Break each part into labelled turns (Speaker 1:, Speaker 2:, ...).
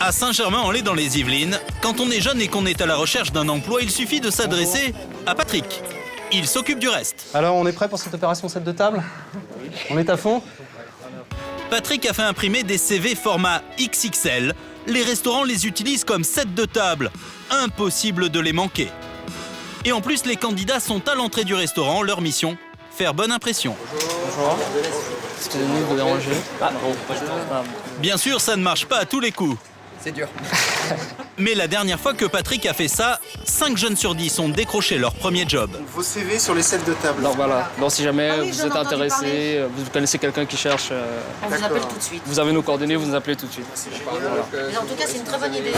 Speaker 1: À Saint-Germain-en-Laye dans les Yvelines, quand on est jeune et qu'on est à la recherche d'un emploi, il suffit de s'adresser à Patrick. Il s'occupe du reste.
Speaker 2: Alors, on est prêt pour cette opération set de table? On est à fond?
Speaker 1: Patrick a fait imprimer des CV format XXL. Les restaurants les utilisent comme set de table. Impossible de les manquer. Et en plus, les candidats sont à l'entrée du restaurant. Leur mission, faire bonne impression.
Speaker 2: Bonjour. Excusez-moi de vous déranger.
Speaker 1: Bien sûr, ça ne marche pas à tous les coups.
Speaker 3: C'est dur.
Speaker 1: Mais la dernière fois que Patrick a fait ça, 5 jeunes sur 10 ont décroché leur premier job.
Speaker 4: Vos CV sur les sets de table.
Speaker 2: Donc voilà, donc si jamais vous êtes intéressé, vous connaissez quelqu'un qui cherche,
Speaker 5: On vous appelle tout de suite.
Speaker 2: vous avez nos coordonnées, vous nous appelez tout de suite.
Speaker 5: Mais en tout cas, c'est une très bonne idée.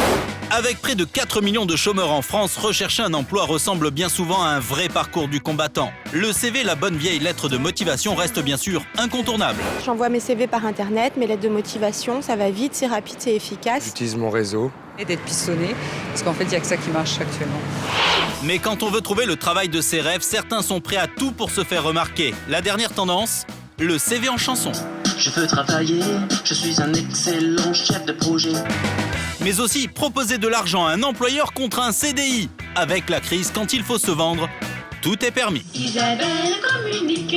Speaker 1: Avec près de 4 millions de chômeurs en France, rechercher un emploi ressemble bien souvent à un vrai parcours du combattant. Le CV, la bonne vieille lettre de motivation, reste bien sûr incontournable.
Speaker 6: J'envoie mes CV par internet, mes lettres de motivation, ça va vite, c'est rapide, c'est efficace.
Speaker 4: J'utilise mon réseau.
Speaker 3: Et d'être pistonné, parce qu'en fait, il n'y a que ça qui marche actuellement.
Speaker 1: Mais quand on veut trouver le travail de ses rêves, certains sont prêts à tout pour se faire remarquer. La dernière tendance, le CV en chanson.
Speaker 7: Je veux travailler, je suis un excellent chef de projet.
Speaker 1: Mais aussi proposer de l'argent à un employeur contre un CDI. Avec la crise, quand il faut se vendre, tout est permis.
Speaker 7: Isabelle communique,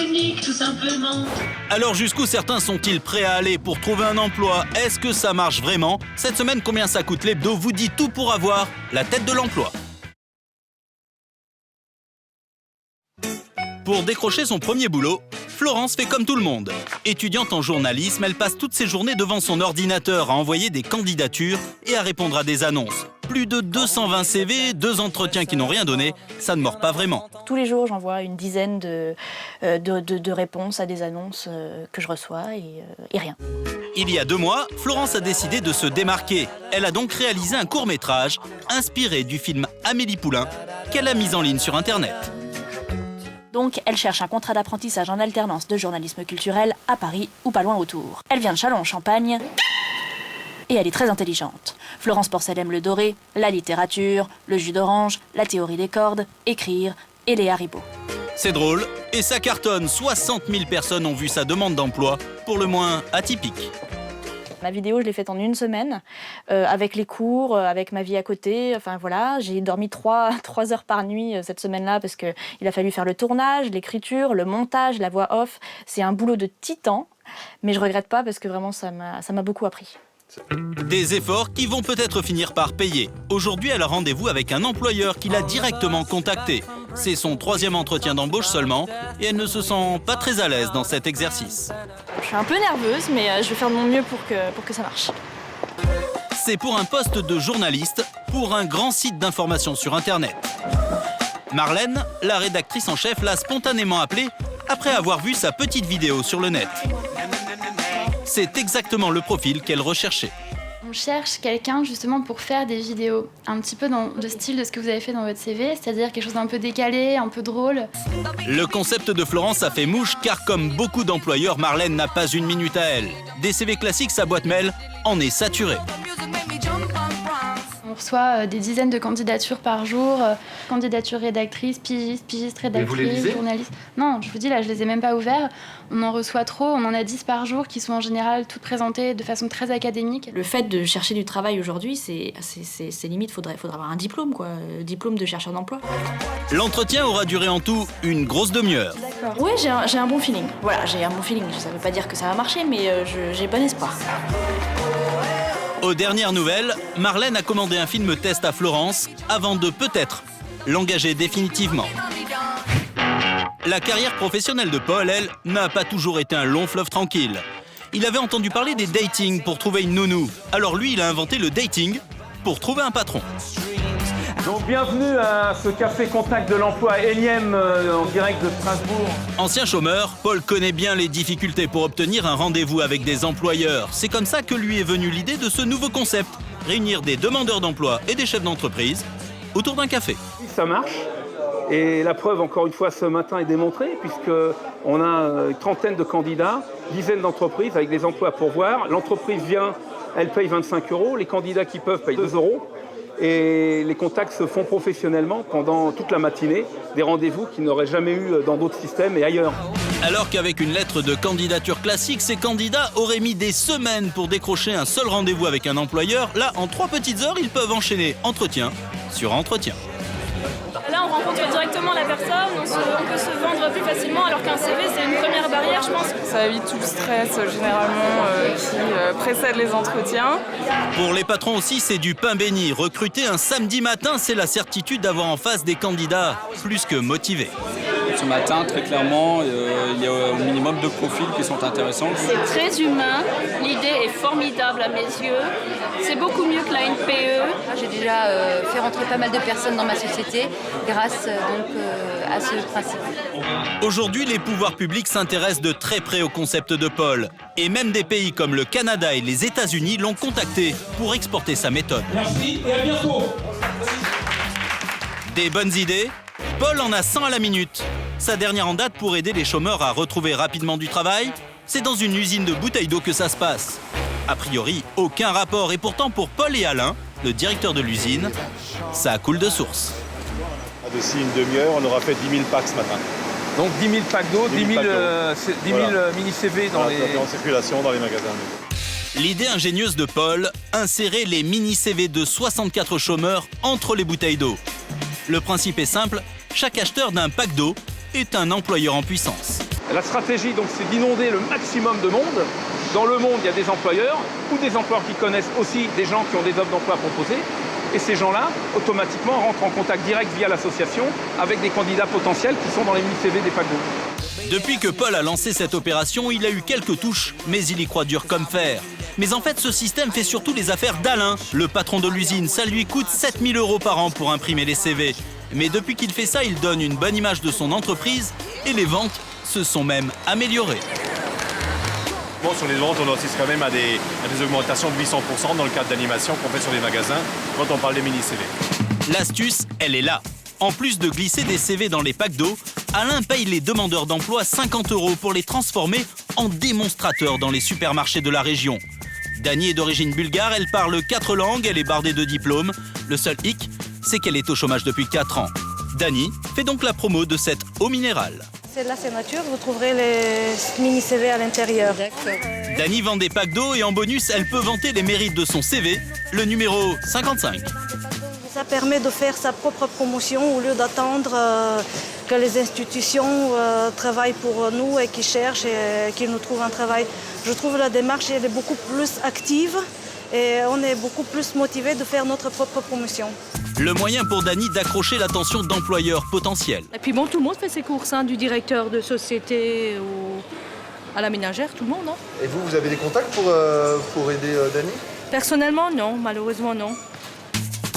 Speaker 7: nique, tout simplement.
Speaker 1: Alors jusqu'où certains sont-ils prêts à aller pour trouver un emploi? Est-ce que ça marche vraiment? Cette semaine, combien ça coûte l'hebdo vous dit tout pour avoir la tête de l'emploi. Pour décrocher son premier boulot, Florence fait comme tout le monde. Étudiante en journalisme, elle passe toutes ses journées devant son ordinateur à envoyer des candidatures et à répondre à des annonces. Plus de 220 CV, 2 entretiens qui n'ont rien donné, ça ne mord pas vraiment.
Speaker 8: Tous les jours, j'envoie une dizaine de réponses à des annonces que je reçois et rien.
Speaker 1: Il y a 2 mois, Florence a décidé de se démarquer. Elle a donc réalisé un court-métrage inspiré du film Amélie Poulain qu'elle a mis en ligne sur Internet.
Speaker 8: Donc, elle cherche un contrat d'apprentissage en alternance de journalisme culturel à Paris ou pas loin autour. Elle vient de Châlons-en-Champagne et elle est très intelligente. Florence Porcel aime le doré, la littérature, le jus d'orange, la théorie des cordes, écrire et les haribots.
Speaker 1: C'est drôle et ça cartonne. 60 000 personnes ont vu sa demande d'emploi, pour le moins atypique.
Speaker 8: Ma vidéo, je l'ai faite en 1 semaine, avec les cours, avec ma vie à côté. Enfin voilà, j'ai dormi 3 heures par nuit cette semaine-là parce qu'il a fallu faire le tournage, l'écriture, le montage, la voix off. C'est un boulot de titan, mais je regrette pas parce que vraiment ça m'a beaucoup appris.
Speaker 1: Des efforts qui vont peut-être finir par payer. Aujourd'hui, elle a rendez-vous avec un employeur qui l'a directement contacté. C'est son 3e entretien d'embauche seulement et elle ne se sent pas très à l'aise dans cet exercice.
Speaker 8: Je suis un peu nerveuse, mais je vais faire de mon mieux pour que ça marche.
Speaker 1: C'est pour un poste de journaliste pour un grand site d'information sur Internet. Marlène, la rédactrice en chef, l'a spontanément appelée après avoir vu sa petite vidéo sur le net. C'est exactement le profil qu'elle recherchait.
Speaker 9: On cherche quelqu'un justement pour faire des vidéos, un petit peu dans le style de ce que vous avez fait dans votre CV, c'est-à-dire quelque chose d'un peu décalé, un peu drôle.
Speaker 1: Le concept de Florence a fait mouche car comme beaucoup d'employeurs, Marlène n'a pas une minute à elle. Des CV classiques, sa boîte mail en est saturée.
Speaker 9: On reçoit des dizaines de candidatures par jour, candidatures rédactrices, pigistes, rédactrices, journalistes. Non, je vous dis, là, je les ai même pas ouverts. On en reçoit trop, on en a 10 par jour qui sont en général toutes présentées de façon très académique.
Speaker 8: Le fait de chercher du travail aujourd'hui, c'est limite, faudrait avoir un diplôme, quoi. Diplôme de chercheur d'emploi.
Speaker 1: L'entretien aura duré en tout une grosse demi-heure.
Speaker 8: Oui, j'ai un bon feeling. Voilà, j'ai un bon feeling. Ça veut pas dire que ça va marcher, mais j'ai bon espoir.
Speaker 1: Aux dernières nouvelles, Marlène a commandé un film test à Florence avant de peut-être l'engager définitivement. La carrière professionnelle de Paul, elle, n'a pas toujours été un long fleuve tranquille. Il avait entendu parler des datings pour trouver une nounou. Alors lui, il a inventé le dating pour trouver un patron.
Speaker 10: Donc bienvenue à ce café contact de l'emploi énième en direct de Strasbourg.
Speaker 1: Ancien chômeur, Paul connaît bien les difficultés pour obtenir un rendez-vous avec des employeurs. C'est comme ça que lui est venue l'idée de ce nouveau concept. Réunir des demandeurs d'emploi et des chefs d'entreprise autour d'un café.
Speaker 10: Ça marche. Et la preuve, encore une fois, ce matin est démontrée puisqu'on a une trentaine de candidats, dizaines d'entreprises avec des emplois à pourvoir. L'entreprise vient, elle paye 25 €. Les candidats qui peuvent payent 2 €. Et les contacts se font professionnellement pendant toute la matinée, des rendez-vous qu'ils n'auraient jamais eu dans d'autres systèmes et ailleurs.
Speaker 1: Alors qu'avec une lettre de candidature classique, ces candidats auraient mis des semaines pour décrocher un seul rendez-vous avec un employeur, là, en 3 petites heures, ils peuvent enchaîner entretien sur entretien.
Speaker 11: Là, on rencontre directement la personne, on peut se vendre plus facilement, alors qu'un CV, c'est une première barrière, je pense.
Speaker 12: Ça évite tout le stress, généralement, qui précède les entretiens.
Speaker 1: Pour les patrons aussi, c'est du pain béni. Recruter un samedi matin, c'est la certitude d'avoir en face des candidats plus que motivés.
Speaker 2: Ce matin, très clairement, il y a au minimum 2 profils qui sont intéressants.
Speaker 11: C'est très humain, l'idée est formidable à mes yeux. C'est beaucoup mieux que la NPE.
Speaker 5: J'ai déjà fait rentrer pas mal de personnes dans ma société grâce à ce principe.
Speaker 1: Aujourd'hui, les pouvoirs publics s'intéressent de très près au concept de Paul. Et même des pays comme le Canada et les États-Unis l'ont contacté pour exporter sa méthode.
Speaker 10: Merci et à bientôt.
Speaker 1: Des bonnes idées ? Paul en a 100 à la minute. Sa dernière en date pour aider les chômeurs à retrouver rapidement du travail, c'est dans une usine de bouteilles d'eau que ça se passe. A priori, aucun rapport. Et pourtant, pour Paul et Alain, le directeur de l'usine, ça coule de source.
Speaker 13: D'ici une demi-heure, on aura fait 10 000 packs ce matin.
Speaker 10: Donc 10 000 packs d'eau, 10 000 mini-CV dans les...
Speaker 13: en circulation dans les magasins.
Speaker 1: L'idée ingénieuse de Paul, insérer les mini-CV de 64 chômeurs entre les bouteilles d'eau. Le principe est simple, chaque acheteur d'un pack d'eau est un employeur en puissance.
Speaker 10: La stratégie, donc, c'est d'inonder le maximum de monde. Dans le monde, il y a des employeurs ou des employeurs qui connaissent aussi des gens qui ont des offres d'emploi à proposer. Et ces gens-là, automatiquement, rentrent en contact direct via l'association avec des candidats potentiels qui sont dans les mini-CV des packs d'eau.
Speaker 1: Depuis que Paul a lancé cette opération, il a eu quelques touches, mais il y croit dur comme fer. Mais en fait, ce système fait surtout les affaires d'Alain, le patron de l'usine. Ça lui coûte 7 000 € par an pour imprimer les CV. Mais depuis qu'il fait ça, il donne une bonne image de son entreprise et les ventes se sont même améliorées.
Speaker 13: Bon, sur les ventes, on assiste quand même à des augmentations de 800% dans le cadre d'animation qu'on fait sur les magasins quand on parle des mini-CV.
Speaker 1: L'astuce, elle est là. En plus de glisser des CV dans les packs d'eau, Alain paye les demandeurs d'emploi 50 € pour les transformer en démonstrateurs dans les supermarchés de la région. Dani est d'origine bulgare, elle parle 4 langues, elle est bardée de diplômes. Le seul hic, c'est qu'elle est au chômage depuis 4 ans. Dani fait donc la promo de cette eau minérale.
Speaker 14: Là, c'est nature, vous trouverez les mini-CV à l'intérieur.
Speaker 1: Dani vend des packs d'eau et en bonus, elle peut vanter les mérites de son CV, le numéro 55.
Speaker 14: Ça permet de faire sa propre promotion au lieu d'attendre que les institutions travaillent pour nous et qu'ils cherchent et qu'ils nous trouvent un travail. Je trouve la démarche elle est beaucoup plus active et on est beaucoup plus motivé de faire notre propre promotion.
Speaker 1: Le moyen pour Dani d'accrocher l'attention d'employeurs potentiels.
Speaker 15: Et puis bon, tout le monde fait ses courses, hein, du directeur de société à la ménagère, tout le monde, non?
Speaker 4: Et vous avez des contacts pour aider Dani?
Speaker 15: Personnellement, non, malheureusement, non.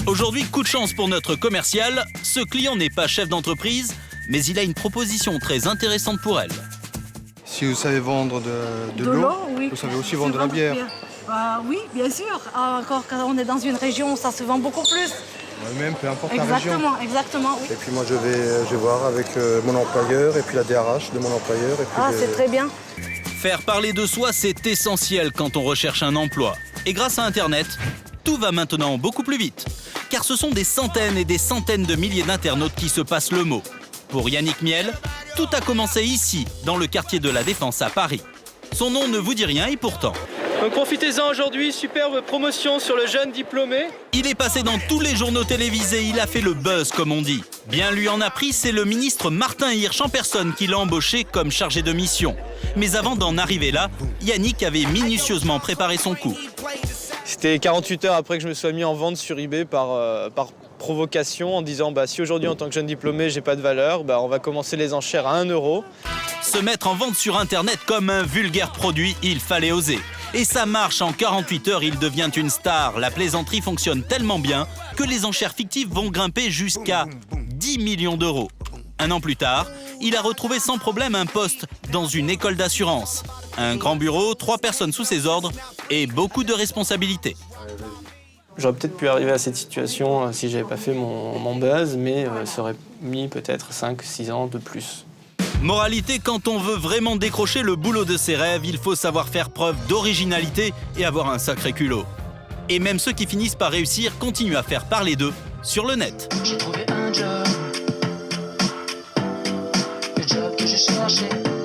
Speaker 1: Aujourd'hui, coup de chance pour notre commercial. Ce client n'est pas chef d'entreprise, mais il a une proposition très intéressante pour elle.
Speaker 4: Si vous savez vendre de l'eau,
Speaker 14: oui.
Speaker 4: vous savez aussi vendre de la bière.
Speaker 14: Oui, bien sûr. Encore quand on est dans une région, ça se vend beaucoup plus.
Speaker 4: Même, peu importe la région.
Speaker 14: Exactement, oui.
Speaker 4: Et puis moi, je vais voir avec mon employeur et puis la DRH de mon employeur. Et puis
Speaker 14: c'est très bien.
Speaker 1: Faire parler de soi, c'est essentiel quand on recherche un emploi. Et grâce à Internet, tout va maintenant beaucoup plus vite. Car ce sont des centaines et des centaines de milliers d'internautes qui se passent le mot. Pour Yannick Miel, tout a commencé ici, dans le quartier de la Défense à Paris. Son nom ne vous dit rien et pourtant...
Speaker 2: Donc profitez-en aujourd'hui, superbe promotion sur le jeune diplômé.
Speaker 1: Il est passé dans tous les journaux télévisés, il a fait le buzz comme on dit. Bien lui en a pris, c'est le ministre Martin Hirsch en personne qui l'a embauché comme chargé de mission. Mais avant d'en arriver là, Yannick avait minutieusement préparé son coup.
Speaker 16: C'était 48 heures après que je me sois mis en vente sur eBay par provocation en disant si aujourd'hui en tant que jeune diplômé j'ai pas de valeur, on va commencer les enchères à 1 €.
Speaker 1: Se mettre en vente sur Internet comme un vulgaire produit, il fallait oser. Et ça marche, en 48 heures, il devient une star. La plaisanterie fonctionne tellement bien que les enchères fictives vont grimper jusqu'à 10 millions d'euros. Un an plus tard, il a retrouvé sans problème un poste dans une école d'assurance. Un grand bureau, 3 personnes sous ses ordres et beaucoup de responsabilités.
Speaker 16: J'aurais peut-être pu arriver à cette situation si j'avais pas fait mon buzz, mais ça aurait mis peut-être 5-6 ans de plus.
Speaker 1: Moralité, quand on veut vraiment décrocher le boulot de ses rêves, il faut savoir faire preuve d'originalité et avoir un sacré culot. Et même ceux qui finissent par réussir continuent à faire parler d'eux sur le net.
Speaker 7: J'ai trouvé un job, le job que je cherchais.